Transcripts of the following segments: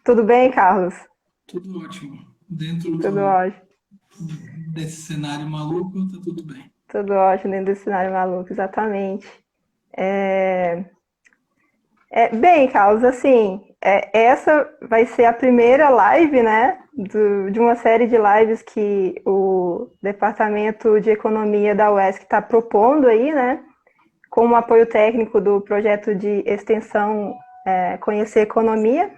Tudo bem, Carlos? Tudo ótimo. Dentro Tudo ótimo. desse cenário maluco, tá tudo bem. Tudo ótimo dentro desse cenário maluco, exatamente. É, bem, Carlos, assim, essa vai ser a primeira live, né, de uma série de lives que o Departamento de Economia da UESC está propondo aí, né, com o apoio técnico do projeto de extensão Conhecer Economia,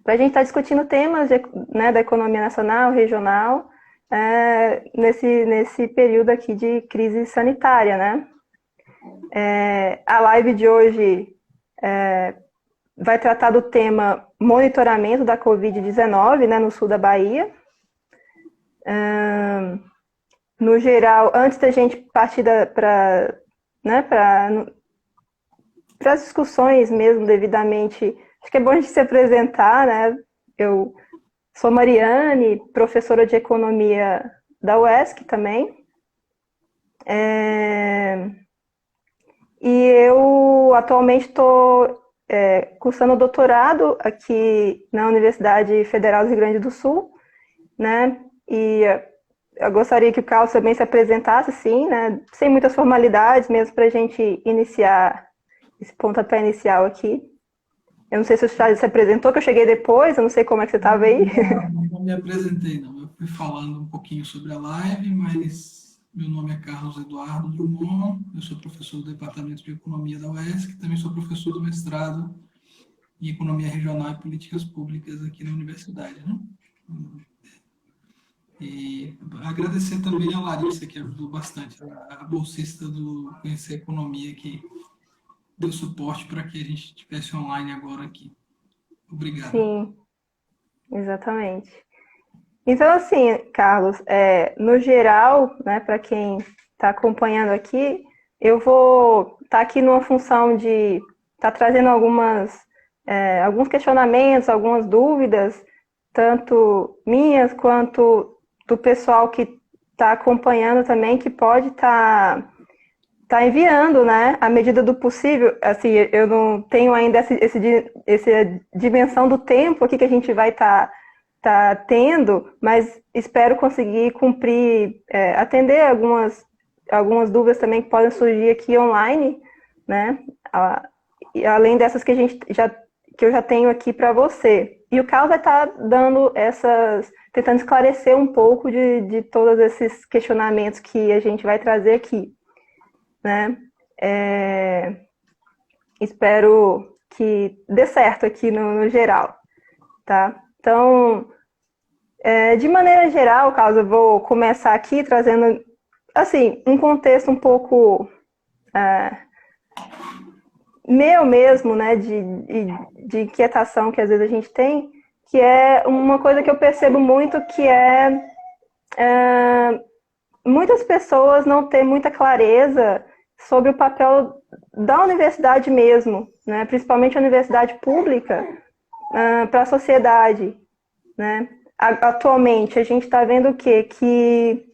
para a gente estar discutindo temas né, da economia nacional, regional, nesse período aqui de crise sanitária, né? A live de hoje vai tratar do tema monitoramento da Covid-19, né, no sul da Bahia. No geral, antes da gente partir para as discussões mesmo devidamente, acho que é bom a gente se apresentar, né? Eu sou Mariane, professora de economia da UESC também. E eu atualmente estou cursando doutorado aqui na Universidade Federal do Rio Grande do Sul, né? E eu gostaria que o Carlos também se apresentasse, sim, né? Sem muitas formalidades, mesmo para a gente iniciar esse pontapé inicial aqui. Eu não sei se o Charles se apresentou, que eu cheguei depois, eu não sei como é que você estava aí. Não me apresentei, não. Eu fui falando um pouquinho sobre a live, mas meu nome é Carlos Eduardo Drummond, eu sou professor do Departamento de Economia da UESC, também sou professor do mestrado em Economia Regional e Políticas Públicas aqui na universidade, né? E agradecer também a Larissa, que ajudou bastante, a bolsista do Conhecer Economia, que deu suporte para que a gente estivesse online agora aqui. Obrigado. Sim, exatamente. Então, assim, Carlos, no geral, né, para quem está acompanhando aqui, eu vou estar aqui numa função de estar trazendo alguns questionamentos, algumas dúvidas, tanto minhas quanto do pessoal que está acompanhando também, que pode estar enviando, né, à medida do possível. Assim, eu não tenho ainda essa dimensão do tempo aqui que a gente vai estar tendo, mas espero conseguir cumprir, atender algumas dúvidas também que podem surgir aqui online, né? E além dessas que eu já tenho aqui para você. E o Carlos vai estar tentando esclarecer um pouco de todos esses questionamentos que a gente vai trazer aqui, né? Espero que dê certo aqui no geral, tá? Então, de maneira geral, Carlos, eu vou começar aqui trazendo, assim, um contexto um pouco meu mesmo, né, de inquietação que às vezes a gente tem, que é uma coisa que eu percebo muito, que muitas pessoas não têm muita clareza sobre o papel da universidade mesmo, né, principalmente a universidade pública, para a sociedade, né? Atualmente, a gente está vendo o quê? Que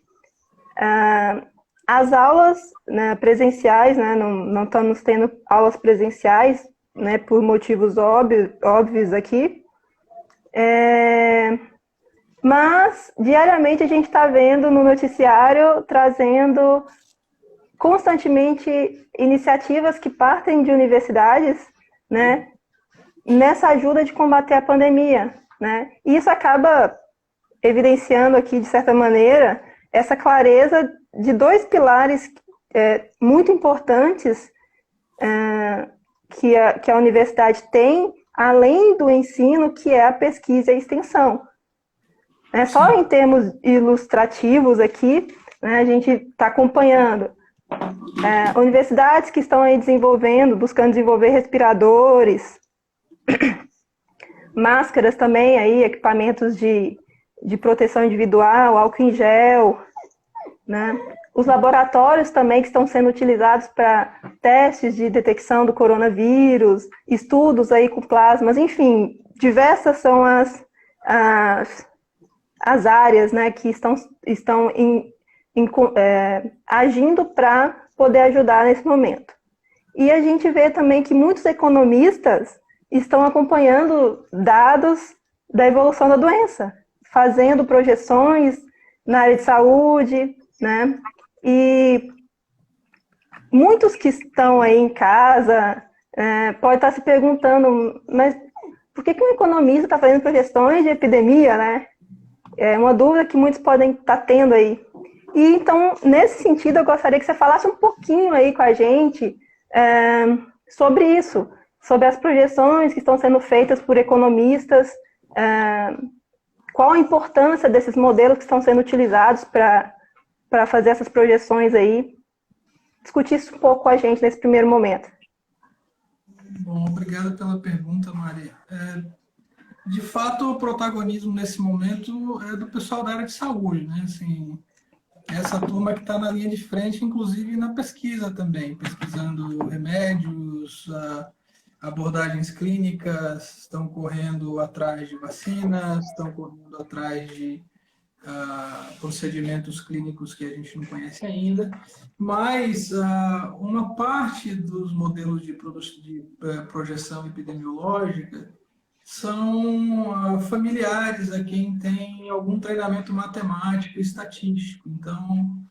as aulas, né, presenciais, né, não estamos tendo aulas presenciais, né, por motivos óbvios aqui, mas diariamente a gente está vendo no noticiário trazendo constantemente iniciativas que partem de universidades, né, nessa ajuda de combater a pandemia, né? E isso acaba evidenciando aqui, de certa maneira, essa clareza de dois pilares muito importantes que a universidade tem, além do ensino, que é a pesquisa e a extensão. Só Sim, em termos ilustrativos aqui, né, a gente está acompanhando universidades que estão aí buscando desenvolver respiradores, máscaras também, aí, equipamentos de proteção individual, álcool em gel, né? Os laboratórios também que estão sendo utilizados para testes de detecção do coronavírus, estudos aí com plasmas, enfim, diversas são as áreas, né, que estão agindo para poder ajudar nesse momento. E a gente vê também que muitos economistas estão acompanhando dados da evolução da doença, fazendo projeções na área de saúde, né? E muitos que estão aí em casa podem estar se perguntando, mas por que um economista está fazendo projeções de epidemia, né? É uma dúvida que muitos podem estar tendo aí. E então, nesse sentido, eu gostaria que você falasse um pouquinho aí com a gente sobre isso, sobre as projeções que estão sendo feitas por economistas, qual a importância desses modelos que estão sendo utilizados para fazer essas projeções aí. Discutir isso um pouco com a gente nesse primeiro momento. Bom, obrigado pela pergunta, Maria. De fato, o protagonismo nesse momento é do pessoal da área de saúde, né? Assim, essa turma que está na linha de frente, inclusive na pesquisa também, pesquisando remédios, abordagens clínicas, estão correndo atrás de vacinas, estão correndo atrás de procedimentos clínicos que a gente não conhece ainda, mas uma parte dos modelos de projeção epidemiológica são familiares a quem tem algum treinamento matemático e estatístico. Então,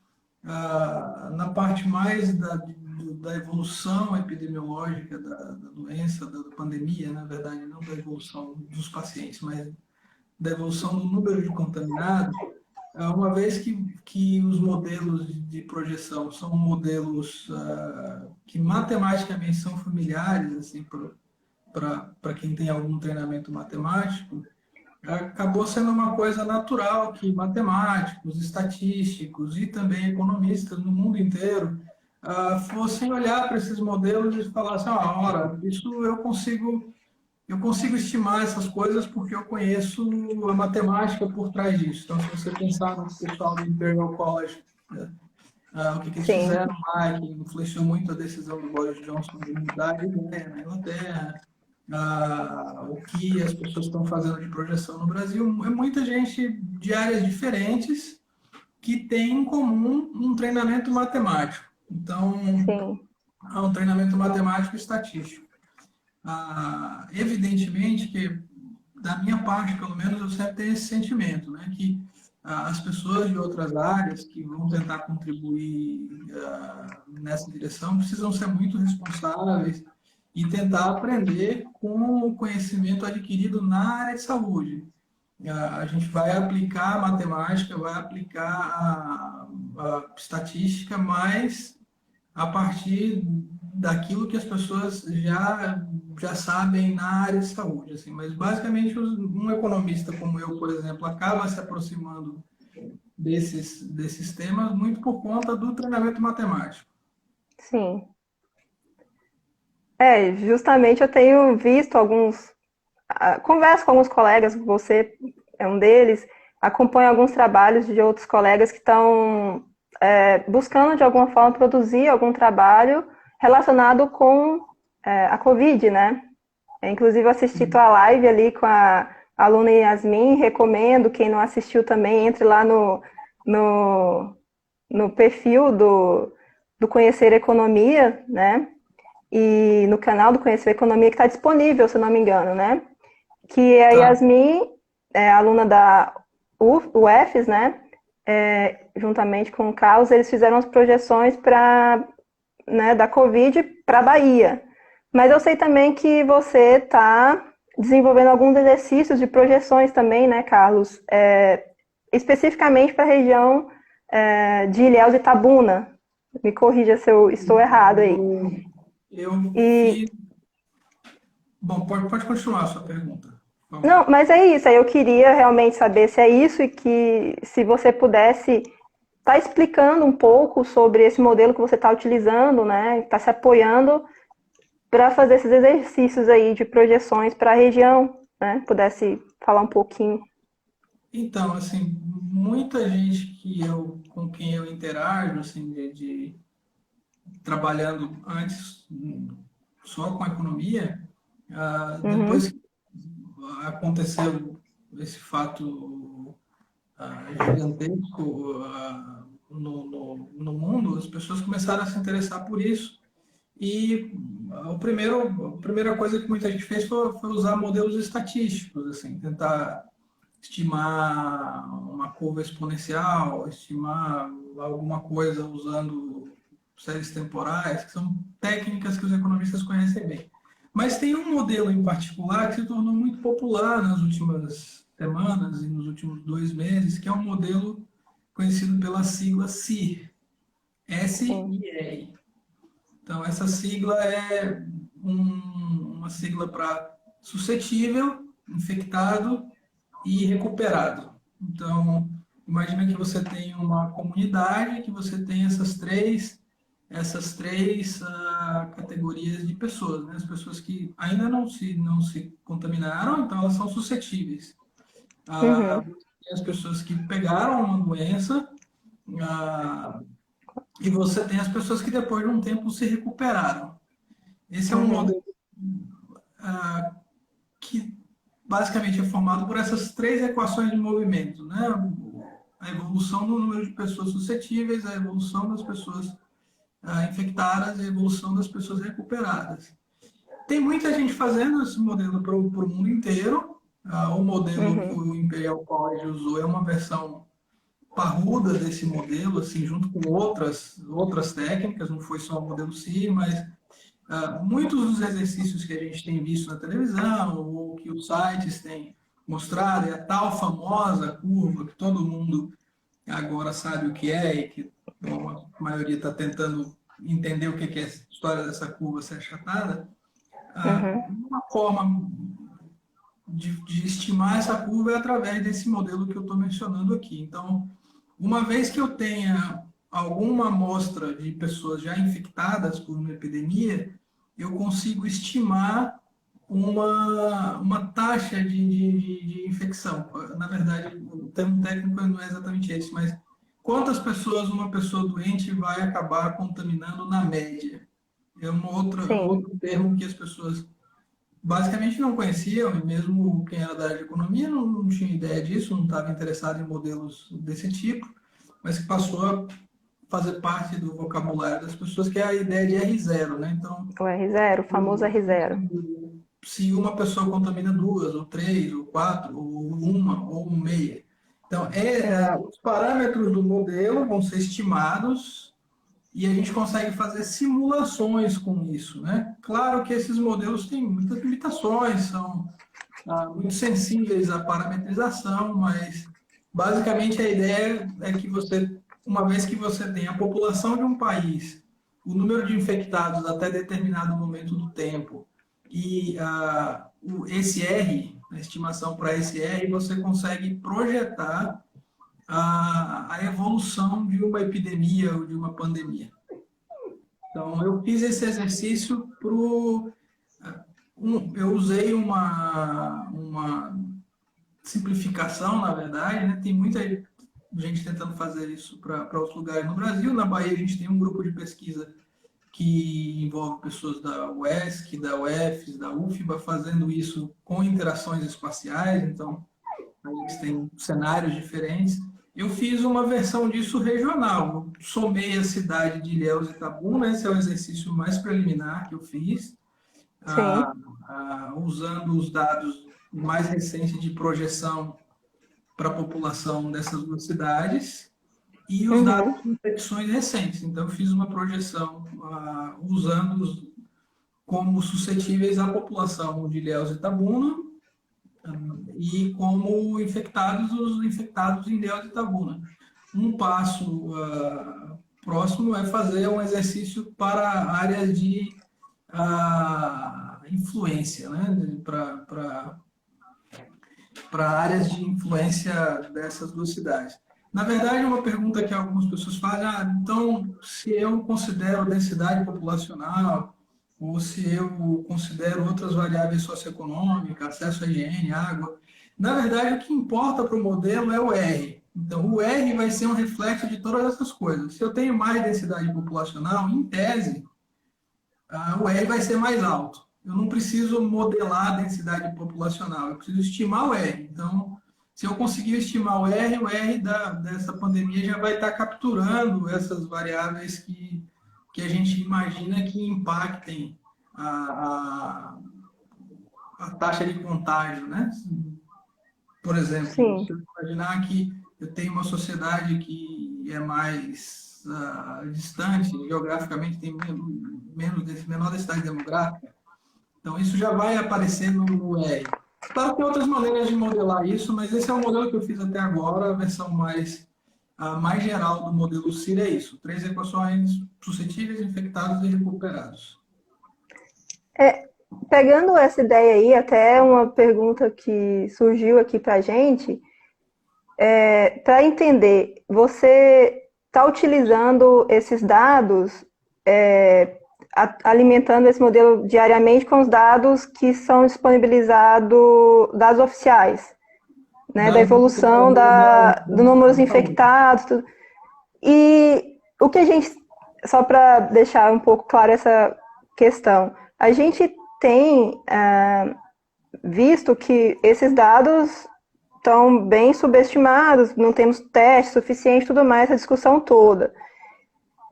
na parte mais da evolução epidemiológica da doença, da pandemia, na verdade, não da evolução dos pacientes, mas da evolução do número de contaminados, uma vez que os modelos de projeção são modelos que matematicamente são familiares assim, para quem tem algum treinamento matemático, acabou sendo uma coisa natural que matemáticos, estatísticos e também economistas no mundo inteiro fossem olhar para esses modelos e falassem, ora, isso eu consigo estimar essas coisas porque eu conheço a matemática por trás disso. Então, se você pensar no pessoal do Imperial College, o que eles fizeram lá, que influenciou muito a decisão do Boris Johnson de mudar de ideia na Inglaterra, o que as pessoas estão fazendo de projeção no Brasil, é muita gente de áreas diferentes que tem em comum um treinamento matemático. Então, há um treinamento matemático e estatístico. Evidentemente que, da minha parte, pelo menos, eu sempre tenho esse sentimento, né, que as pessoas de outras áreas que vão tentar contribuir nessa direção precisam ser muito responsáveis e tentar aprender com o conhecimento adquirido na área de saúde. A gente vai aplicar a matemática, vai aplicar a estatística, mas a partir daquilo que as pessoas já sabem na área de saúde. Assim. Mas, basicamente, um economista como eu, por exemplo, acaba se aproximando desses temas muito por conta do treinamento matemático. Sim. Justamente eu tenho visto converso com alguns colegas, você é um deles, acompanho alguns trabalhos de outros colegas que estão buscando de alguma forma produzir algum trabalho relacionado com a Covid, né? Inclusive assisti tua live ali com a aluna Yasmin, recomendo, quem não assistiu também, entre lá no perfil do Conhecer Economia, né? E no canal do Conhecer Economia, que está disponível, se eu não me engano, né? Que a Yasmin, aluna da UFES, né? Juntamente com o Carlos, eles fizeram as projeções da Covid para a Bahia. Mas eu sei também que você está desenvolvendo alguns exercícios de projeções também, né, Carlos? Especificamente para a região de Ilhéus e Itabuna. Me corrija se eu estou errado aí. Bom, pode continuar a sua pergunta. Não, mas é isso. Aí eu queria realmente saber se é isso e que se você pudesse estar explicando um pouco sobre esse modelo que você está utilizando, né? Está se apoiando para fazer esses exercícios aí de projeções para a região, né? Pudesse falar um pouquinho. Então, assim, muita gente com quem eu interajo, assim, trabalhando antes só com a economia, depois que aconteceu esse fato gigantesco no mundo, as pessoas começaram a se interessar por isso e A primeira coisa que muita gente fez foi usar modelos estatísticos, assim, tentar estimar uma curva exponencial, estimar alguma coisa usando séries temporais, que são técnicas que os economistas conhecem bem. Mas tem um modelo em particular que se tornou muito popular nas últimas semanas e nos últimos 2 meses, que é um modelo conhecido pela sigla SIR, S-I-R. Então, essa sigla é uma sigla para suscetível, infectado e recuperado. Então, imagina que você tem uma comunidade, que você tem essas três categorias de pessoas, né? As pessoas que ainda não se contaminaram, então elas são suscetíveis. Uhum. As pessoas que pegaram uma doença, ah, e você tem as pessoas que depois de um tempo se recuperaram. Esse é um Uhum. modelo que basicamente é formado por essas três equações de movimento, né? A evolução do número de pessoas suscetíveis, a evolução das pessoas infectadas e a evolução das pessoas recuperadas. Tem muita gente fazendo esse modelo para o mundo inteiro. O modelo que Uhum. o Imperial College usou é uma versão parruda desse modelo, assim, junto com outras técnicas, não foi só o modelo CIR, mas muitos dos exercícios que a gente tem visto na televisão, ou que os sites têm mostrado, é a tal famosa curva que todo mundo agora sabe o que é, e que a maioria está tentando entender o que é a história dessa curva ser achatada. Uhum. Uma forma de estimar essa curva é através desse modelo que eu estou mencionando aqui. Então, uma vez que eu tenha alguma amostra de pessoas já infectadas por uma epidemia, eu consigo estimar uma taxa de infecção. Na verdade, o termo técnico não é exatamente esse, mas quantas pessoas uma pessoa doente vai acabar contaminando na média? É Sim. outro termo que as pessoas basicamente não conheciam, e mesmo quem era da área de economia não tinha ideia disso, não estava interessado em modelos desse tipo, mas que passou a fazer parte do vocabulário das pessoas, que é a ideia de R0, né? Então, O R0, o famoso R0. se uma pessoa contamina duas, ou três, ou quatro, ou uma, ou meia. Então, Sim. os parâmetros do modelo vão ser estimados e a gente consegue fazer simulações com isso, né? Claro que esses modelos têm muitas limitações, são muito sensíveis à parametrização, mas basicamente a ideia é que você, uma vez que você tem a população de um país, o número de infectados até determinado momento do tempo e o SR, a estimação para SR, você consegue projetar a evolução de uma epidemia ou de uma pandemia. Então, eu fiz esse exercício eu usei uma simplificação, na verdade, né? Tem muita gente tentando fazer isso para outros lugares no Brasil. Na Bahia, a gente tem um grupo de pesquisa que envolve pessoas da UESC, da UFES, da UFBA, fazendo isso com interações espaciais. Então, a gente tem cenários diferentes. Eu fiz uma versão disso regional. Eu somei a cidade de Ilhéus e Itabuna, esse é o exercício mais preliminar que eu fiz, Sim. usando os dados mais recentes de projeção para a população dessas duas cidades e os dados Uhum. de infecções recentes. Então, eu fiz uma projeção usando como suscetíveis à população de Ilhéus e Itabuna e como infectados os infectados em Ilhéus e Itabuna. Um passo próximo é fazer um exercício para áreas de influência, né? Para áreas de influência dessas duas cidades. Na verdade, uma pergunta que algumas pessoas fazem, então, se eu considero densidade populacional, ou se eu considero outras variáveis socioeconômicas, acesso à higiene, água, na verdade, o que importa para o modelo é o R. Então, o R vai ser um reflexo de todas essas coisas. Se eu tenho mais densidade populacional, em tese, o R vai ser mais alto. Eu não preciso modelar a densidade populacional, eu preciso estimar o R. Então, se eu conseguir estimar o R dessa pandemia já vai estar capturando essas variáveis que a gente imagina que impactem a, a taxa de contágio, né? Por exemplo, Sim, se eu imaginar que eu tenho uma sociedade que é mais distante, geograficamente tem menor densidade demográfica, então isso já vai aparecer no R. Claro que tem outras maneiras de modelar isso, mas esse é o modelo que eu fiz até agora, a versão mais geral do modelo CIR é isso, 3 equações suscetíveis, infectados e recuperados. é, pegando essa ideia aí, até uma pergunta que surgiu aqui para a gente, para entender, você está utilizando esses dados, alimentando esse modelo diariamente com os dados que são disponibilizados, dados oficiais, né, da Dados do evolução do número de da saúde. infectados, tudo. E o que a gente, só para deixar um pouco claro essa questão, a gente tem visto que esses dados estão bem subestimados, não temos testes suficientes, tudo mais, essa discussão toda.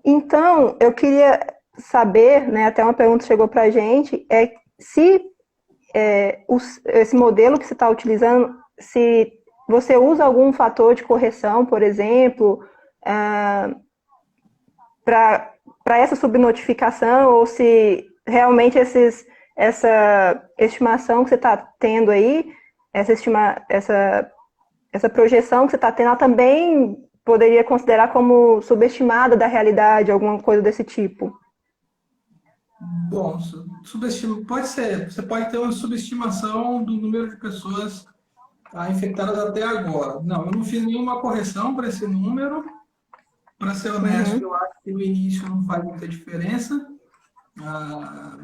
Então, eu queria saber, né, até uma pergunta chegou para a gente, se esse modelo que você está utilizando, se você usa algum fator de correção, por exemplo, para essa subnotificação, ou se realmente essa estimação que você está tendo aí, essa projeção que você está tendo, ela também poderia considerar como subestimada da realidade, alguma coisa desse tipo. Bom, pode ser. Você pode ter uma subestimação do número de pessoas infectadas até agora. Não, eu não fiz nenhuma correção para esse número. Para ser honesto, Uhum. eu acho que no início não faz muita diferença. Ah,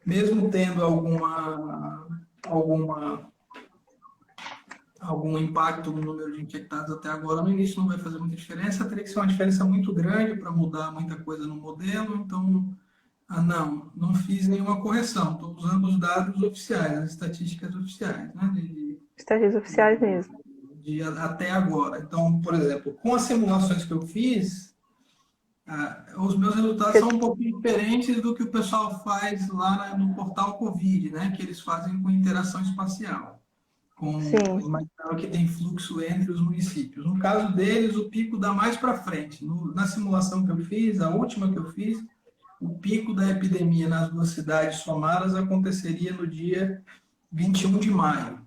mesmo tendo alguma algum impacto no número de infectados até agora, no início não vai fazer muita diferença, teria que ser uma diferença muito grande para mudar muita coisa no modelo, então, não fiz nenhuma correção, estou usando os dados oficiais, as estatísticas oficiais, né, Estatísticas oficiais mesmo. até agora. Então, por exemplo, com as simulações que eu fiz, os meus resultados são um pouquinho diferentes do que o pessoal faz lá no portal Covid, né, que eles fazem com interação espacial. Sim, Imaginar que tem fluxo entre os municípios. No caso deles, o pico dá mais para frente. Na simulação que eu fiz, a última que eu fiz, o pico da epidemia nas duas cidades somadas aconteceria no dia 21 de maio.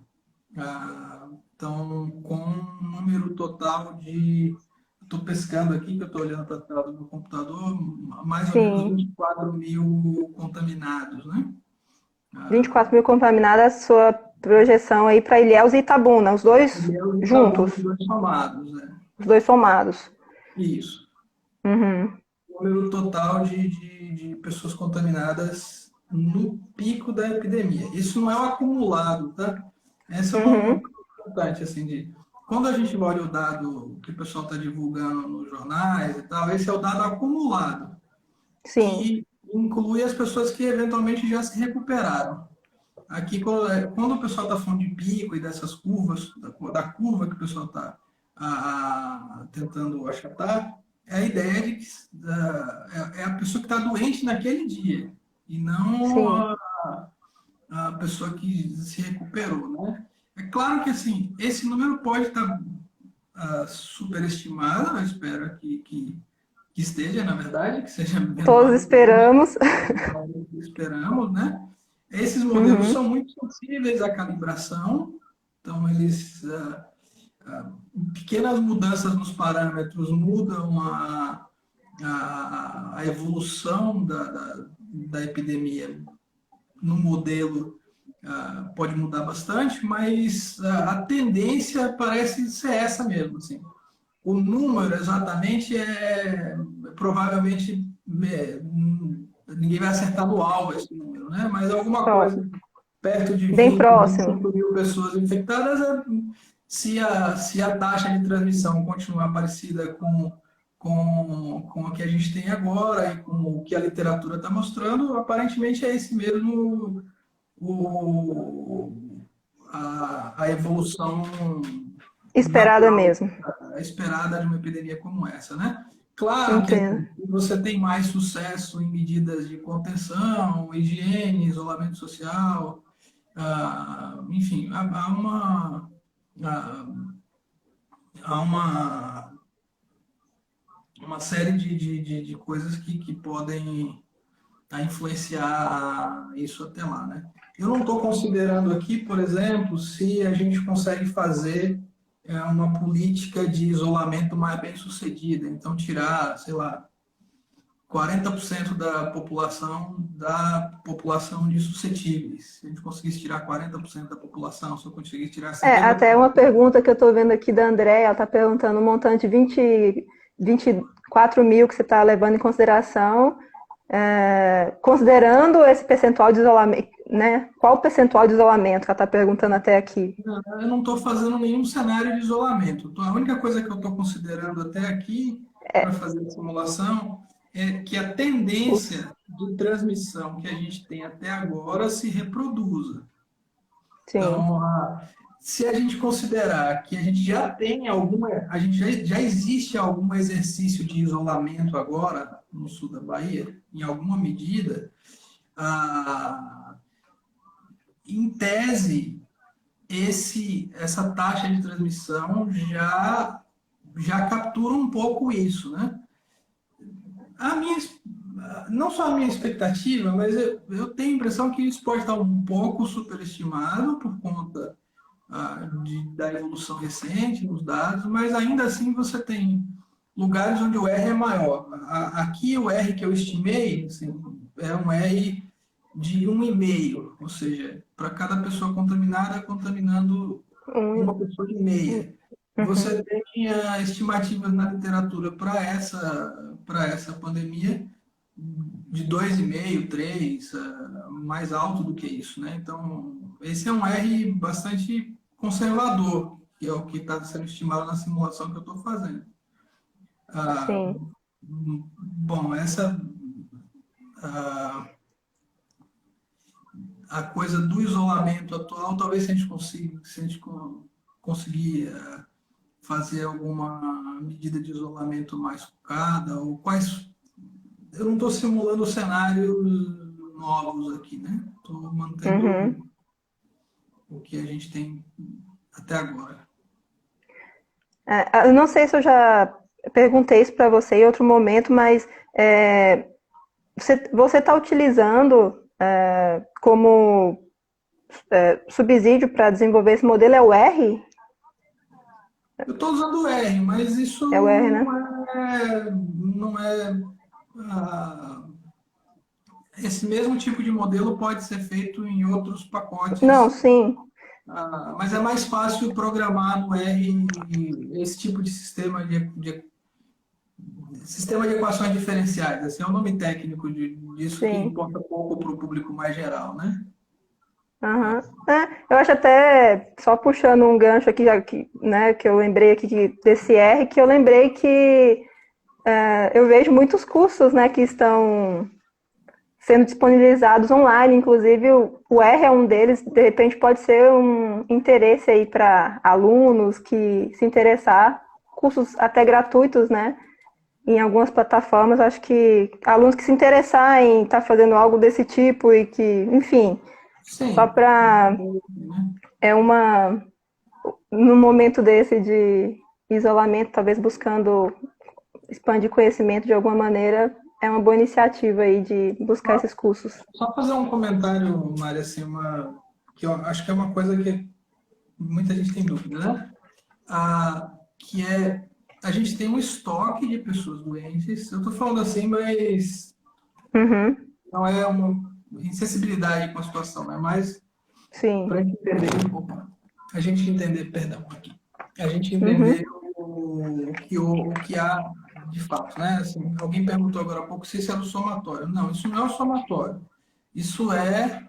Então, com um número total de. Estou pescando aqui, que eu estou olhando para a tela do meu computador, mais ou menos sim. 24 mil contaminados, né? 24 mil contaminadas, sua projeção aí para Ilhéus e Itabuna, os dois Primeiro está bom, juntos, os dois somados, né? os dois somados. Isso. Uhum. Número total de pessoas contaminadas no pico da epidemia. Isso não é o acumulado, tá? Essa é uma Uhum. coisa importante, assim, quando a gente olha o dado que o pessoal está divulgando nos jornais e tal, esse é o dado acumulado, Sim. que inclui as pessoas que eventualmente já se recuperaram. Aqui, quando o pessoal está falando de pico e dessas curvas, da curva que o pessoal está tentando achatar, é a ideia de que é a pessoa que está doente naquele dia, e não Sim. a pessoa que se recuperou, né? É claro que, assim, esse número pode estar superestimado, eu espero que esteja, na verdade, que seja Todos menor do que esperamos. esperamos, né? Esses modelos Uhum. são muito sensíveis à calibração, então eles pequenas mudanças nos parâmetros mudam a evolução da epidemia no modelo, pode mudar bastante, mas a tendência parece ser essa mesmo, assim. O número exatamente provavelmente ninguém vai acertar no alvo esse número, né? Mas alguma Ó, coisa perto de bem 20, próximo. 25 mil pessoas infectadas, se a taxa de transmissão continuar parecida com a que a gente tem agora e com o que a literatura está mostrando, aparentemente é esse mesmo a evolução Esperada natural mesmo. esperada de uma epidemia como essa, né? Claro que Entendo. assim, você tem mais sucesso em medidas de contenção, higiene, isolamento social, enfim, ah, há uma série de coisas que podem influenciar isso até lá, né? Eu não estou considerando aqui, por exemplo, se a gente consegue fazer uma política de isolamento mais bem sucedida. Então, tirar, sei lá, 40% da população de suscetíveis. Se a gente conseguisse tirar 40% da população, se eu conseguisse tirar Até 50%. uma pergunta que eu estou vendo aqui da Andréia, ela está perguntando o montante de 24 mil que você está levando em consideração, considerando esse percentual de isolamento, né? Qual o percentual de isolamento que ela está perguntando até aqui? Eu não estou fazendo nenhum cenário de isolamento. A única coisa que eu estou considerando até aqui para fazer a simulação é que a Os- tendência de transmissão que a gente tem até agora se reproduza. Sim. Então, se a gente considerar que a gente já tem a gente já existe algum exercício de isolamento agora no sul da Bahia, em alguma medida, ah, em tese, essa taxa de transmissão já captura um pouco isso, né? A minha, não só a minha expectativa, mas eu tenho a impressão que isso pode estar um pouco superestimado por conta da evolução recente nos dados, mas ainda assim você tem lugares onde o R é maior. Aqui o R que eu estimei assim, é um R de 1,5, ou seja, para cada pessoa contaminada, contaminando uma pessoa e meia. Uhum. Você tem estimativas na literatura para essa pandemia de 2,5, 3, mais alto do que isso, né? Então, esse é um R bastante conservador, que é o que está sendo estimado na simulação que eu estou fazendo. Ah, Sim. bom, ah, a coisa do isolamento atual, talvez se a gente conseguir fazer alguma medida de isolamento mais focada, ou quais. Eu não estou simulando cenários novos aqui, né? Estou mantendo Uhum. o que a gente tem até agora. Eu não sei se eu já perguntei isso para você em outro momento, mas você está utilizando como subsídio para desenvolver esse modelo é o R? Eu estou usando o R, mas isso É o R, né? não é esse mesmo tipo de modelo pode ser feito em outros Não, pacotes, sim. mas é mais fácil programar no R esse tipo de sistema de equações diferenciais. Assim, é o nome técnico disso que Sim. importa pouco para o público mais geral, né? Aham. Eu acho até, só puxando um gancho aqui, já que, né, que eu lembrei aqui desse R, que eu lembrei que eu vejo muitos cursos, né, que estão sendo disponibilizados online, inclusive o R é um deles, de repente pode ser um interesse aí para alunos que se interessar, cursos até gratuitos, né, em algumas plataformas, acho que alunos que se interessar em estar fazendo algo desse tipo e que, enfim, só Sim. para é uma num momento desse de isolamento, talvez buscando expandir conhecimento de alguma maneira, é uma boa iniciativa aí de buscar esses cursos. Só fazer um comentário, Mária, assim, que eu acho que é uma coisa que muita gente tem dúvida, né? Que é, a gente tem um estoque de pessoas doentes, eu estou falando assim, mas Uhum, não é uma insensibilidade com a situação, é mais sim. para a gente entender, perdão, aqui, a gente Uhum, entender o que há de fato, né? Assim, alguém perguntou agora há pouco se isso é do somatório. Não, isso não é o somatório. Isso é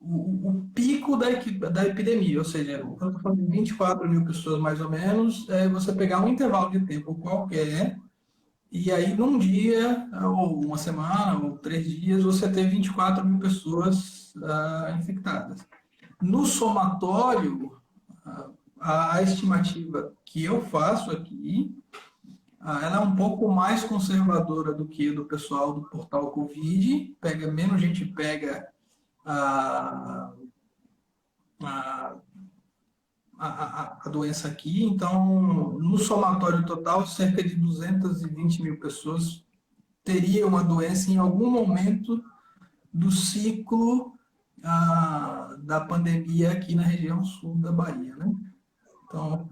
o pico da epidemia, ou seja, quando eu estou falando de 24 mil pessoas mais ou menos, é você pegar um intervalo de tempo qualquer, e aí num dia, ou uma semana, ou 3 dias, você ter 24 mil pessoas infectadas. No somatório, a estimativa que eu faço aqui, ela é um pouco mais conservadora do que a do pessoal do portal Covid, pega menos gente pega a, a, a doença aqui, então no somatório total, cerca de 220 mil pessoas teriam a doença em algum momento do ciclo da pandemia aqui na região sul da Bahia, né? Então,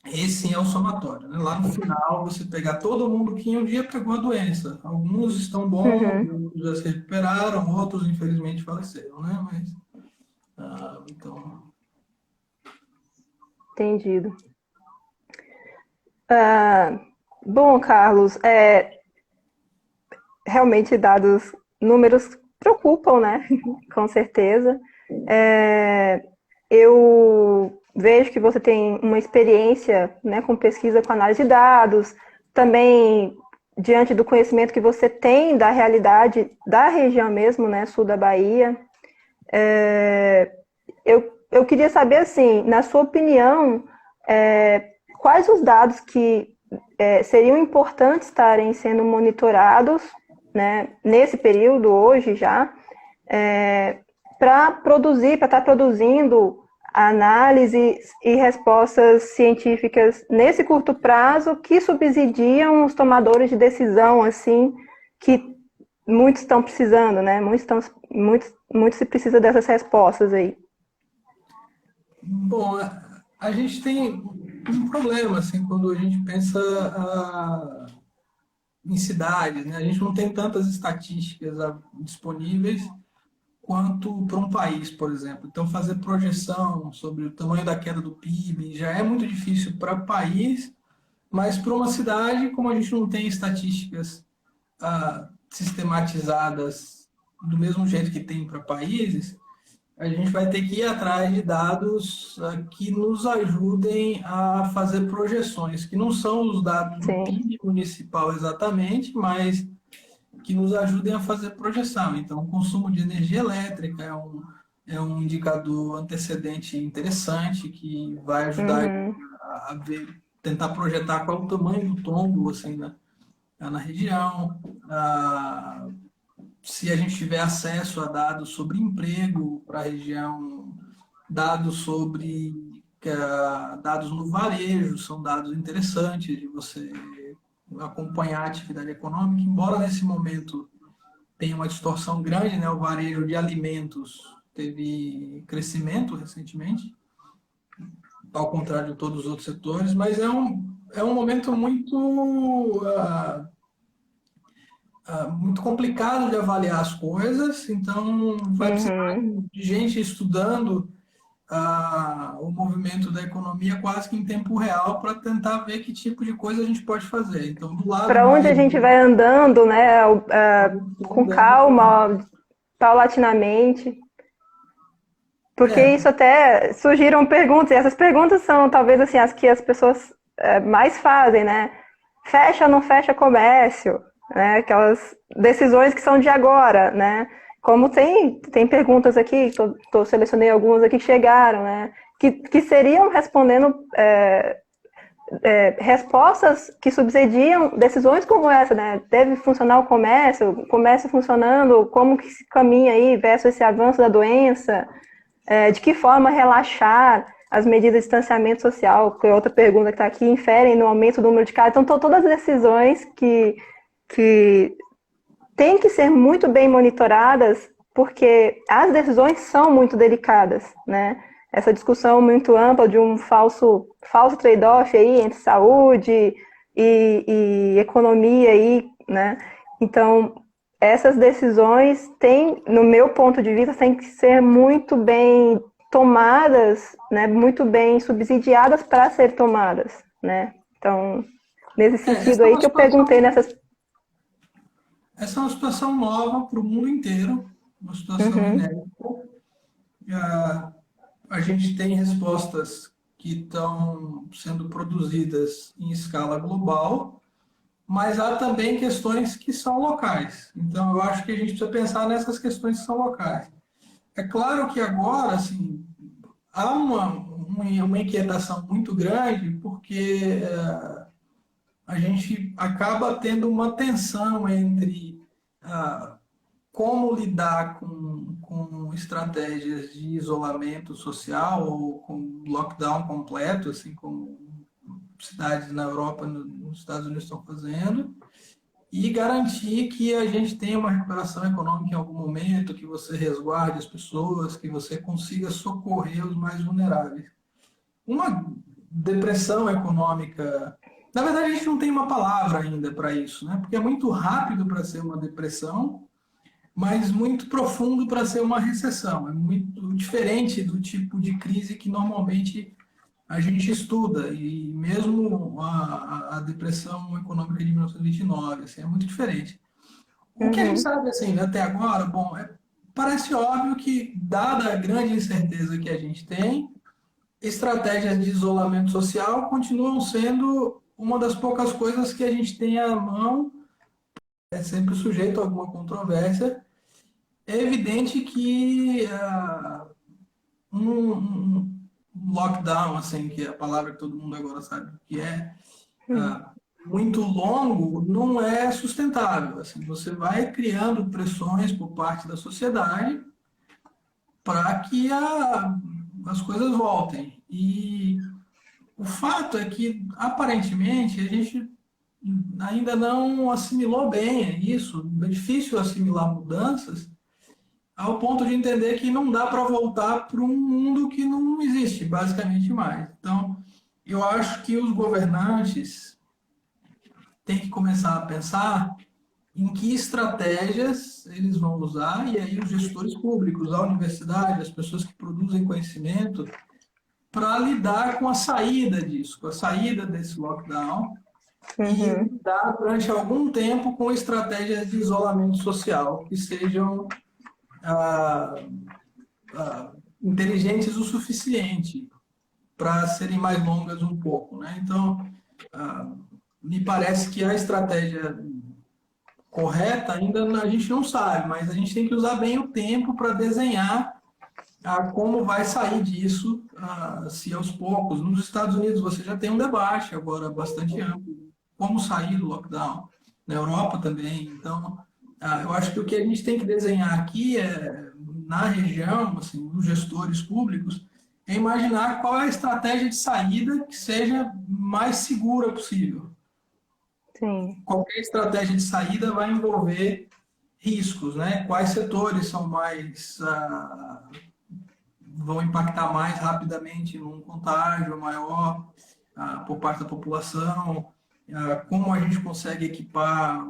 esse é o somatório, né? Lá no final, você pegar todo mundo que em um dia pegou a doença. Alguns estão bons, Uhum, alguns já se recuperaram, outros, infelizmente, faleceram, né? Mas, então... entendido. Ah, bom, Carlos, realmente números preocupam, né? Com certeza. Eu vejo que você tem uma experiência, né, com pesquisa com análise de dados, também diante do conhecimento que você tem da realidade da região mesmo, né, sul da Bahia. Eu queria saber, assim, na sua opinião, quais os dados que seriam importantes estarem sendo monitorados, né, nesse período, hoje já, para estar produzindo análises e respostas científicas nesse curto prazo que subsidiam os tomadores de decisão, assim, que muitos estão precisando, né? Muitos se precisa dessas respostas aí. Bom, a gente tem um problema, assim, quando a gente pensa em cidades, né? A gente não tem tantas estatísticas disponíveis quanto para um país, por exemplo. Então, fazer projeção sobre o tamanho da queda do PIB já é muito difícil para país, mas para uma cidade, como a gente não tem estatísticas sistematizadas do mesmo jeito que tem para países, a gente vai ter que ir atrás de dados que nos ajudem a fazer projeções, que não são os dados do Sim. PIB municipal exatamente, mas que nos ajudem a fazer projeção. Então, o consumo de energia elétrica é um indicador antecedente interessante que vai ajudar Uhum. a ver, tentar projetar qual é o tamanho do tombo assim, na região. Se a gente tiver acesso a dados sobre emprego para a região, dados sobre dados no varejo, são dados interessantes de você acompanhar a atividade econômica, embora nesse momento tenha uma distorção grande, né? O varejo de alimentos teve crescimento recentemente, ao contrário de todos os outros setores, mas é um momento muito complicado de avaliar as coisas, então vai precisar Uhum. de gente estudando o movimento da economia quase que em tempo real para tentar ver que tipo de coisa a gente pode fazer. Então, do lado Para onde mais a gente vai andando, né, com andando, calma, paulatinamente, porque é, isso até surgiram perguntas, e essas perguntas são talvez assim as que as pessoas mais fazem, né? Fecha ou não fecha comércio, né? Aquelas decisões que são de agora, né? Como tem perguntas aqui, selecionei algumas aqui que chegaram, né? Que seriam respondendo respostas que subsidiam decisões como essa, né? Deve funcionar o comércio funcionando, como que se caminha aí versus esse avanço da doença, de que forma relaxar as medidas de distanciamento social, que é outra pergunta que está aqui, inferem no aumento do número de casos. Então, todas as decisões que têm que ser muito bem monitoradas, porque as decisões são muito delicadas, né? Essa discussão muito ampla de um falso trade-off aí entre saúde e economia aí, né? Então, essas decisões têm, no meu ponto de vista, têm que ser muito bem tomadas, né? Muito bem subsidiadas para ser tomadas, né? Então, nesse sentido essa é aí uma que eu perguntei situação, nessas. essa é uma situação nova para o mundo inteiro, uma situação Uhum, inédita. A gente tem respostas que estão sendo produzidas em escala global, mas há também questões que são locais. Então, eu acho que a gente precisa pensar nessas questões que são locais. É claro que agora, assim, há uma inquietação muito grande porque a gente acaba tendo uma tensão entre como lidar com estratégias de isolamento social ou com lockdown completo, assim como cidades na Europa, nos Estados Unidos estão fazendo, e garantir que a gente tenha uma recuperação econômica em algum momento, que você resguarde as pessoas, que você consiga socorrer os mais vulneráveis. Uma depressão econômica, na verdade a gente não tem uma palavra ainda para isso, né? Porque é muito rápido para ser uma depressão, mas muito profundo para ser uma recessão. É muito diferente do tipo de crise que normalmente a gente estuda, e mesmo a depressão econômica de 1929, assim, é muito diferente. O que a gente Uhum, sabe assim, até agora, bom, parece óbvio que, dada a grande incerteza que a gente tem, estratégias de isolamento social continuam sendo uma das poucas coisas que a gente tem à mão, é sempre sujeito a alguma controvérsia. É evidente que um lockdown, assim, que é a palavra que todo mundo agora sabe que é, uhum, muito longo, não é sustentável. Assim, você vai criando pressões por parte da sociedade para que as coisas voltem. E o fato é que, aparentemente, a gente ainda não assimilou bem isso. É difícil assimilar mudanças ao ponto de entender que não dá para voltar para um mundo que não existe, basicamente mais. Então, eu acho que os governantes têm que começar a pensar em que estratégias eles vão usar, e aí os gestores públicos, a universidade, as pessoas que produzem conhecimento, para lidar com a saída disso, com a saída desse lockdown, e uhum. lidar durante algum tempo com estratégias de isolamento social que sejam ah, inteligentes o suficiente para serem mais longas um pouco, né? Então, me parece que a estratégia correta ainda a gente não sabe, mas a gente tem que usar bem o tempo para desenhar como vai sair disso, se aos poucos. Nos Estados Unidos você já tem um debate agora bastante amplo, como sair do lockdown. Na Europa também. Então, eu acho que o que a gente tem que desenhar aqui na região, assim, os gestores públicos, é imaginar qual é a estratégia de saída que seja mais segura possível. Sim, Qualquer estratégia de saída vai envolver riscos, né? Quais setores são mais vão impactar mais rapidamente num contágio maior por parte da população, como a gente consegue equipar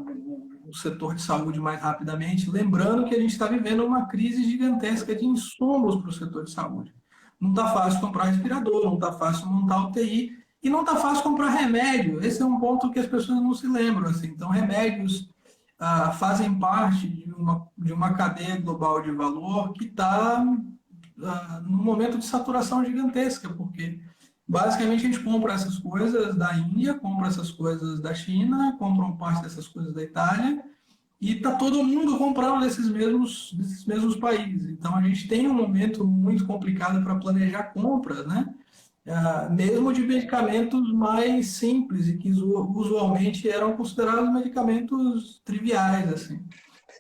o setor de saúde mais rapidamente, lembrando que a gente está vivendo uma crise gigantesca de insumos para o setor de saúde. Não está fácil comprar respirador, não está fácil montar UTI, e não está fácil comprar remédio. Esse é um ponto que as pessoas não se lembram. Assim. Então, remédios fazem parte de uma cadeia global de valor que está num momento de saturação gigantesca, porque basicamente a gente compra essas coisas da Índia, compra essas coisas da China, compra uma parte dessas coisas da Itália, e está todo mundo comprando desses mesmos países. Então a gente tem um momento muito complicado para planejar compras, né? Mesmo de medicamentos mais simples e que usualmente eram considerados medicamentos triviais, assim,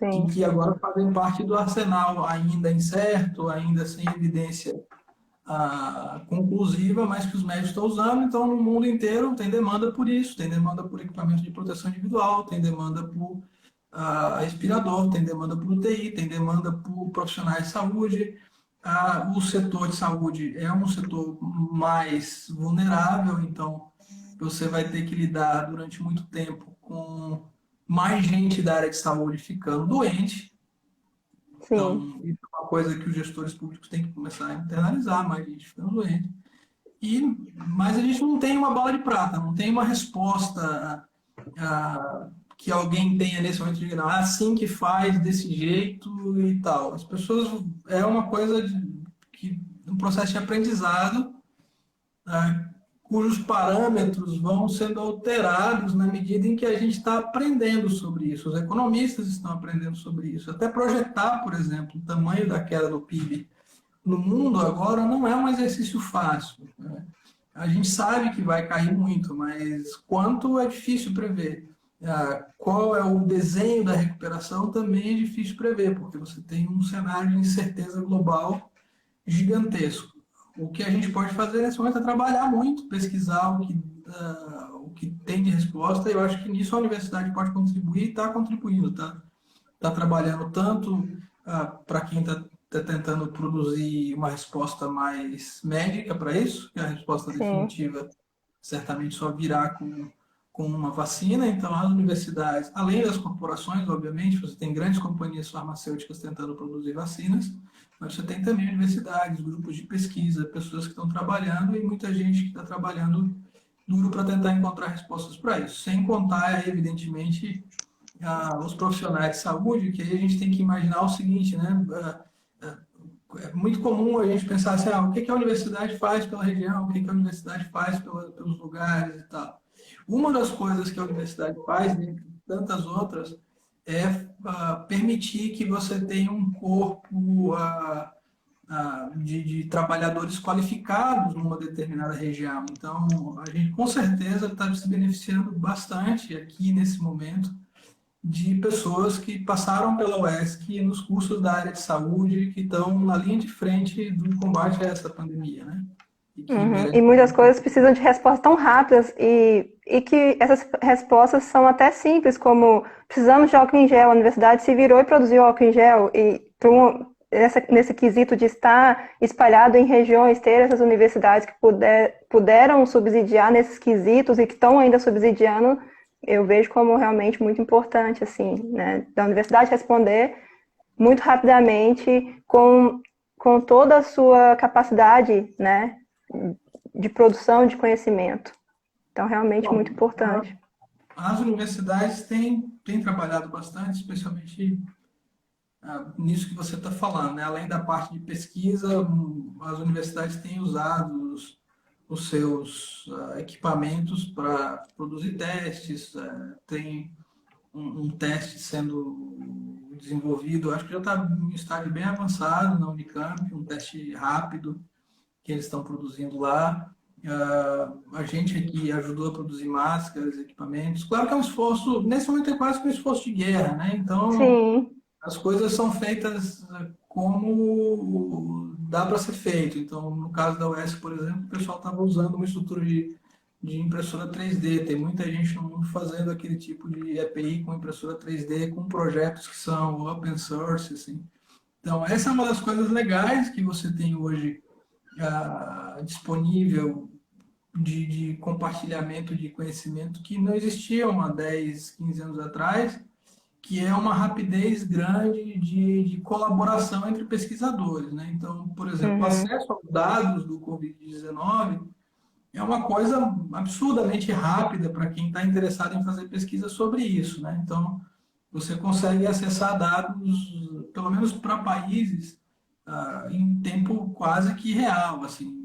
e sim. que agora fazem parte do arsenal ainda incerto, ainda sem evidência conclusiva, mas que os médicos estão usando. Então, no mundo inteiro tem demanda por isso, tem demanda por equipamento de proteção individual, tem demanda por respirador, tem demanda por UTI, tem demanda por profissionais de saúde. O setor de saúde é um setor mais vulnerável, então você vai ter que lidar durante muito tempo com mais gente da área de saúde ficando doente. Sim, Então, isso é uma coisa que os gestores públicos têm que começar a internalizar, mais gente ficando doente. Mas a gente não tem uma bala de prata, não tem uma resposta que alguém tenha nesse momento de não, assim que faz, desse jeito e tal. As pessoas, é uma coisa um processo de aprendizado, cujos parâmetros vão sendo alterados na medida em que a gente está aprendendo sobre isso. Os economistas estão aprendendo sobre isso. Até projetar, por exemplo, o tamanho da queda do PIB no mundo agora não é um exercício fácil, né? A gente sabe que vai cair muito, mas quanto é difícil prever. Qual é o desenho da recuperação também é difícil prever, porque você tem um cenário de incerteza global gigantesco. O que a gente pode fazer nesse momento é trabalhar muito, pesquisar o que tem de resposta, e eu acho que nisso a universidade pode contribuir e está contribuindo, tá trabalhando tanto para quem está tentando produzir uma resposta mais médica para isso, que a resposta Sim. definitiva certamente só virá com uma vacina. Então, as universidades, além das corporações, obviamente, você tem grandes companhias farmacêuticas tentando produzir vacinas, mas você tem também universidades, grupos de pesquisa, pessoas que estão trabalhando e muita gente que está trabalhando duro para tentar encontrar respostas para isso. Sem contar, evidentemente, os profissionais de saúde, que aí a gente tem que imaginar o seguinte, né? É muito comum a gente pensar assim, o que a universidade faz pela região, o que a universidade faz pelos lugares e tal. Uma das coisas que a universidade faz, dentre tantas outras, é permitir que você tenha um corpo de trabalhadores qualificados numa determinada região. Então, a gente com certeza está se beneficiando bastante aqui nesse momento de pessoas que passaram pela UESC nos cursos da área de saúde, que estão na linha de frente do combate a essa pandemia, né? E que Uhum. merecem. E muitas coisas precisam de respostas tão rápidas e que essas respostas são até simples, como precisamos de álcool em gel, a universidade se virou e produziu álcool em gel, e nesse quesito de estar espalhado em regiões, ter essas universidades que puderam subsidiar nesses quesitos e que estão ainda subsidiando, eu vejo como realmente muito importante, assim, né, da universidade responder muito rapidamente com toda a sua capacidade, né, de produção de conhecimento. Então, realmente Bom, muito importante. as universidades têm trabalhado bastante, especialmente nisso que você está falando, né? Além da parte de pesquisa, as universidades têm usado os seus equipamentos para produzir testes, tem um teste sendo desenvolvido, acho que já está em um estágio bem avançado na Unicamp, um teste rápido que eles estão produzindo lá. A gente aqui ajudou a produzir máscaras, equipamentos. Claro que é um esforço, nesse momento é quase que um esforço de guerra, né? Então, Sim. as coisas são feitas como dá para ser feito. Então, no caso da UESC, por exemplo, o pessoal estava usando uma estrutura de impressora 3D. Tem muita gente no mundo fazendo aquele tipo de EPI com impressora 3D, com projetos que são open source, assim. Então, essa é uma das coisas legais que você tem hoje disponível de compartilhamento de conhecimento que não existiam há 10, 15 anos atrás, que é uma rapidez grande de colaboração entre pesquisadores, né? Então, por exemplo, o Uhum. acesso aos dados do Covid-19 é uma coisa absurdamente rápida para quem está interessado em fazer pesquisa sobre isso, né? Então, você consegue acessar dados, pelo menos para países, em tempo quase que real, assim,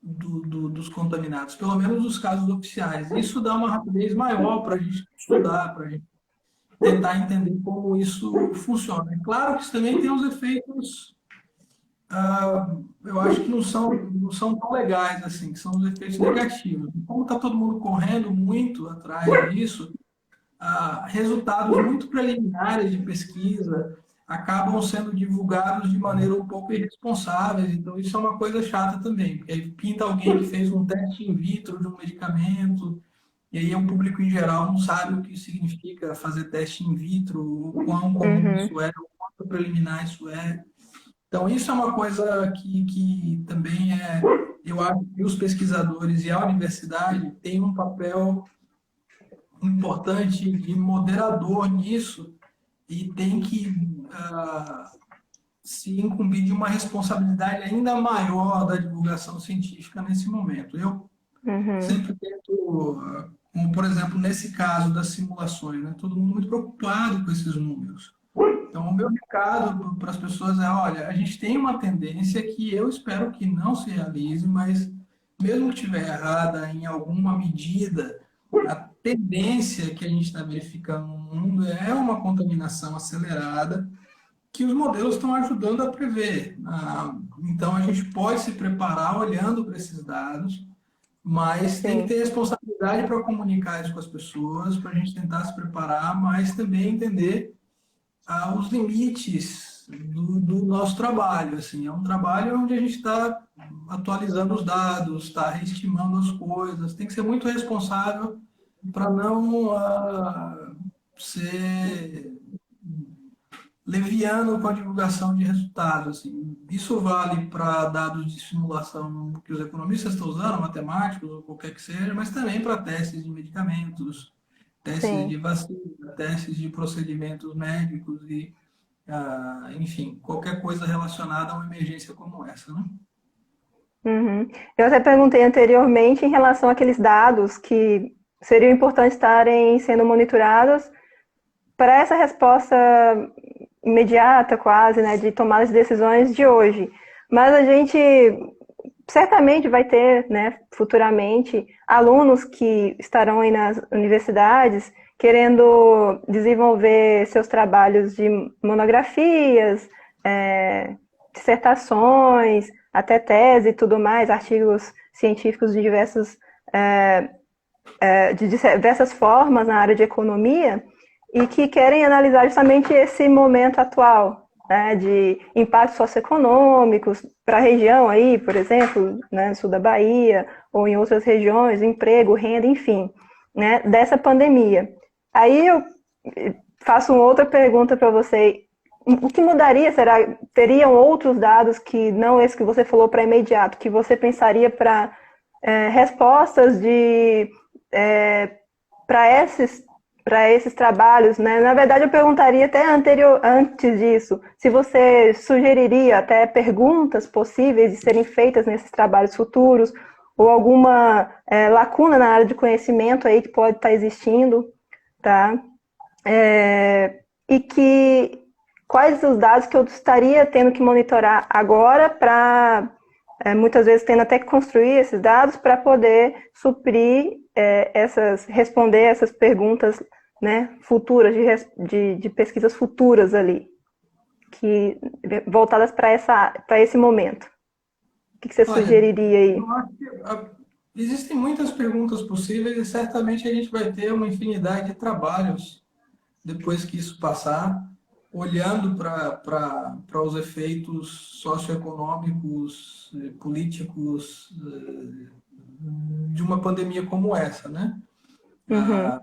dos contaminados, pelo menos os casos oficiais. Isso dá uma rapidez maior para a gente estudar, para a gente tentar entender como isso funciona. É claro que isso também tem os efeitos, eu acho que não são tão legais assim, que são os efeitos negativos. Como está todo mundo correndo muito atrás disso, resultados muito preliminares de pesquisa acabam sendo divulgados de maneira um pouco irresponsável. Então, isso é uma coisa chata também, porque aí pinta alguém que fez um teste in vitro de um medicamento, e aí o público em geral não sabe o que significa fazer teste in vitro, o quão comum Uhum. isso é, o quanto preliminar isso é. Então, isso é uma coisa que também eu acho que os pesquisadores e a universidade têm um papel importante de moderador nisso e tem que se incumbir de uma responsabilidade ainda maior da divulgação científica nesse momento. Eu Uhum. sempre tento, como por exemplo nesse caso das simulações, né, todo mundo muito preocupado com esses números. Então, o meu recado para as pessoas é: olha, a gente tem uma tendência que eu espero que não se realize, mas mesmo que estiver errada em alguma medida, a tendência que a gente está verificando no mundo é uma contaminação acelerada que os modelos estão ajudando a prever. Então, a gente pode se preparar olhando para esses dados, mas tem que Sim, ter responsabilidade para comunicar isso com as pessoas, para a gente tentar se preparar, mas também entender os limites do nosso trabalho. Assim, é um trabalho onde a gente está atualizando os dados, está reestimando as coisas, tem que ser muito responsável para não ser leviano com a divulgação de resultados. Assim. Isso vale para dados de simulação que os economistas estão usando, matemáticos ou qualquer que seja, mas também para testes de medicamentos, testes de sim. vacina, testes de procedimentos médicos e, enfim, qualquer coisa relacionada a uma emergência como essa, né? Uhum. Eu até perguntei anteriormente em relação àqueles dados que seriam importantes estarem sendo monitorados para essa resposta imediata, quase, né, de tomada de decisões de hoje. Mas a gente certamente vai ter, né, futuramente, alunos que estarão aí nas universidades querendo desenvolver seus trabalhos de monografias, dissertações, até tese e tudo mais, artigos científicos de diversas formas na área de economia, e que querem analisar justamente esse momento atual, né, de impactos socioeconômicos para a região aí, por exemplo, né, no sul da Bahia, ou em outras regiões, emprego, renda, enfim, né, dessa pandemia. Aí eu faço uma outra pergunta para você. O que mudaria? Será teriam outros dados que não esse que você falou para imediato, que você pensaria para respostas de para esses trabalhos, né? Na verdade, eu perguntaria até antes disso, se você sugeriria até perguntas possíveis de serem feitas nesses trabalhos futuros, ou alguma lacuna na área de conhecimento aí que pode estar existindo, tá? E que quais os dados que eu estaria tendo que monitorar agora para muitas vezes tendo até que construir esses dados para poder suprir responder essas perguntas, né, futuras, de pesquisas futuras ali, que voltadas para esse momento. O que você Olha, sugeriria aí? eu acho que existem muitas perguntas possíveis e certamente a gente vai ter uma infinidade de trabalhos depois que isso passar, olhando para os efeitos socioeconômicos, políticos de uma pandemia como essa, né? Uhum.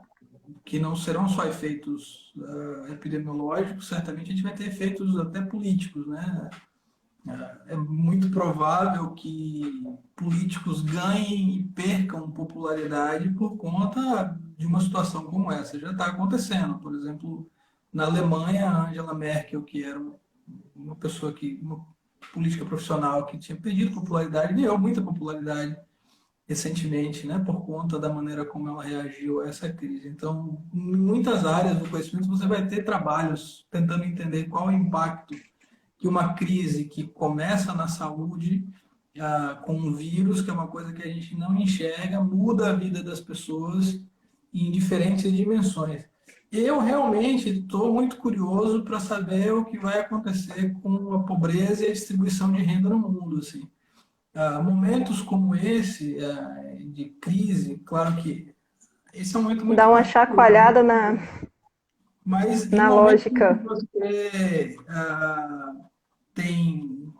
Que não serão só efeitos epidemiológicos, certamente a gente vai ter efeitos até políticos, né? É muito provável que políticos ganhem e percam popularidade por conta de uma situação como essa. Já está acontecendo. Por exemplo, na Alemanha, a Angela Merkel, que era uma pessoa uma política profissional que tinha perdido popularidade, ganhou muita popularidade recentemente, né, por conta da maneira como ela reagiu a essa crise. Então, em muitas áreas do conhecimento, você vai ter trabalhos tentando entender qual é o impacto que uma crise que começa na saúde, com um vírus, que é uma coisa que a gente não enxerga, muda a vida das pessoas em diferentes dimensões. Eu realmente estou muito curioso para saber o que vai acontecer com a pobreza e a distribuição de renda no mundo. Assim. Momentos como esse, de crise, claro que esse é um momento muito Dar uma particular, né? chacoalhada Mas em na momentos em que lógica. você tem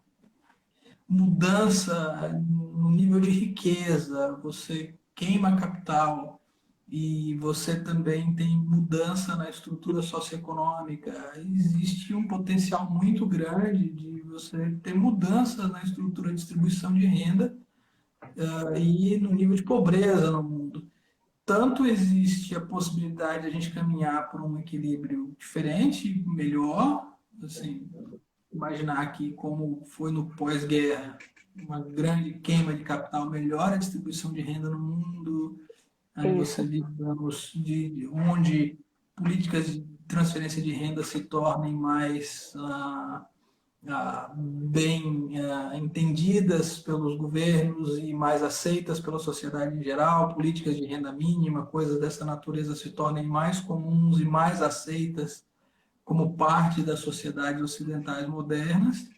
mudança no nível de riqueza, você queima capital e você também tem mudança na estrutura socioeconômica, existe um potencial muito grande de você ter mudanças na estrutura de distribuição de renda e no nível de pobreza no mundo. Tanto existe a possibilidade de a gente caminhar para um equilíbrio diferente, melhor, assim, imaginar que, como foi no pós-guerra, uma grande queima de capital melhora a distribuição de renda no mundo, aí você Isso. digamos, de onde políticas de transferência de renda se tornem mais bem entendidas pelos governos e mais aceitas pela sociedade em geral, políticas de renda mínima, coisas dessa natureza se tornem mais comuns e mais aceitas como parte das sociedades ocidentais modernas,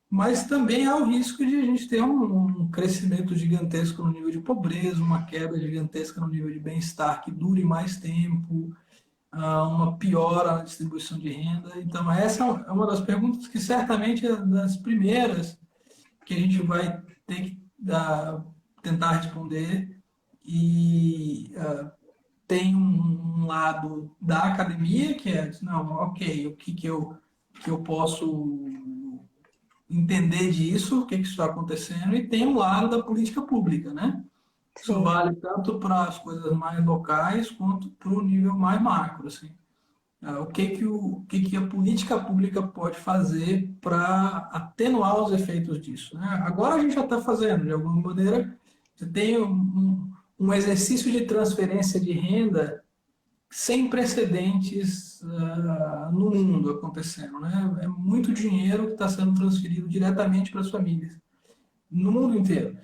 mas também há o risco de a gente ter um crescimento gigantesco no nível de pobreza, uma quebra gigantesca no nível de bem-estar que dure mais tempo, uma piora na distribuição de renda. Então, essa é uma das perguntas que certamente é das primeiras que a gente vai ter que tentar responder. E tem um lado da academia que é, não, ok, o que eu posso entender disso, o que está acontecendo, e tem um lado da política pública, né? Isso Sim. vale tanto para as coisas mais locais quanto para o nível mais macro, assim. O que a política pública pode fazer para atenuar os efeitos disso, né? Agora a gente já está fazendo, de alguma maneira, você tem um exercício de transferência de renda sem precedentes no mundo acontecendo, né? É muito dinheiro que está sendo transferido diretamente para as famílias, no mundo inteiro.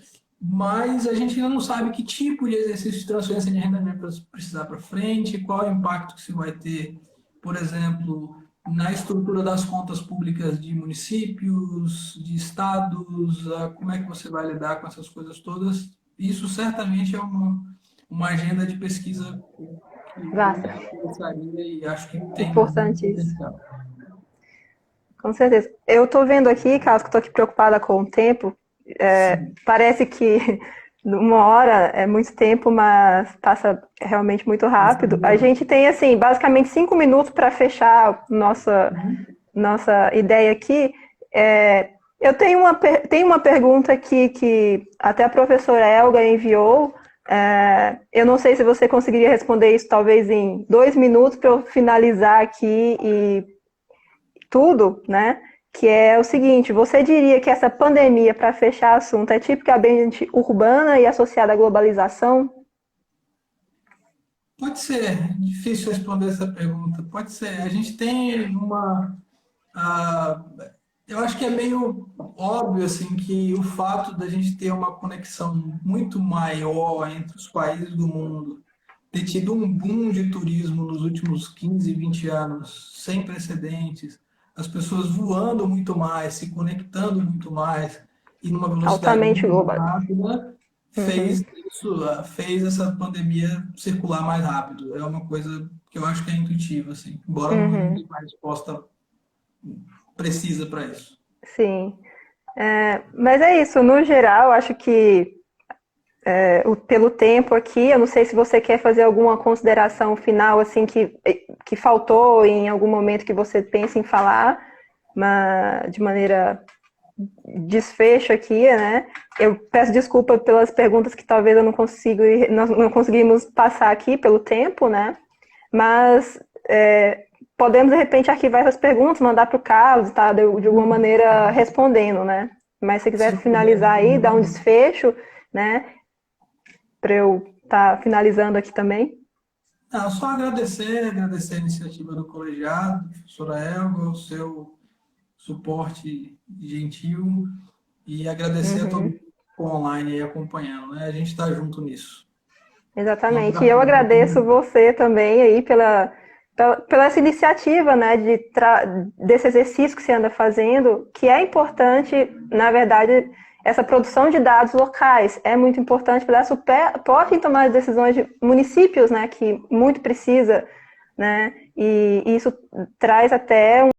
Mas a gente ainda não sabe que tipo de exercício de transferência de renda vai precisar para frente, qual é o impacto que isso vai ter, por exemplo, na estrutura das contas públicas de municípios, de estados, como é que você vai lidar com essas coisas todas. Isso certamente é uma agenda de pesquisa que Vasta. me interessaria e acho que tem muito Importantíssimo. potencial. Com certeza. Eu estou vendo aqui, Carlos, que estou aqui preocupada com o tempo. Sim. Parece que 1 hora é muito tempo, mas passa realmente muito rápido. A gente tem, assim, basicamente 5 minutos para fechar nossa ideia aqui. Eu tenho uma pergunta aqui que até a professora Elga enviou. Eu não sei se você conseguiria responder isso talvez em 2 minutos para eu finalizar aqui e tudo, né? Que é o seguinte, você diria que essa pandemia, para fechar assunto, é tipicamente urbana e associada à globalização? Pode ser, difícil responder essa pergunta. Pode ser. A gente tem ah, eu acho que é meio óbvio assim que o fato da gente ter uma conexão muito maior entre os países do mundo, ter tido um boom de turismo nos últimos 15, 20 anos, sem precedentes, as pessoas voando muito mais, se conectando muito mais e numa velocidade Altamente muito mais global. rápida, Uhum, fez essa pandemia circular mais rápido. É uma coisa que eu acho que é intuitiva, assim, embora não uhum, tenha uma resposta precisa para isso. sim. Mas é isso, no geral, acho que pelo tempo aqui, eu não sei se você quer fazer alguma consideração final, assim, que faltou em algum momento que você pensa em falar, de maneira desfecho aqui, né? Eu peço desculpa pelas perguntas que talvez eu não consigo, nós não conseguimos passar aqui pelo tempo, né? Mas podemos de repente arquivar essas perguntas, mandar para o Carlos, tá? De alguma maneira respondendo, né? Mas se quiser Se eu puder, finalizar aí, dar um desfecho, né? Para eu estar finalizando aqui também. só agradecer a iniciativa do colegiado, professora Elga, o seu suporte gentil e agradecer a todo Uhum. mundo que ficou online aí acompanhando, né? A gente está junto nisso. Um Exatamente. E abraço eu para todo agradeço mundo. você também aí pela essa iniciativa, né, desse exercício que você anda fazendo, que é importante, na verdade, essa produção de dados locais é muito importante para dar suporte em tomar decisões de municípios, né, que muito precisa, né, e isso traz até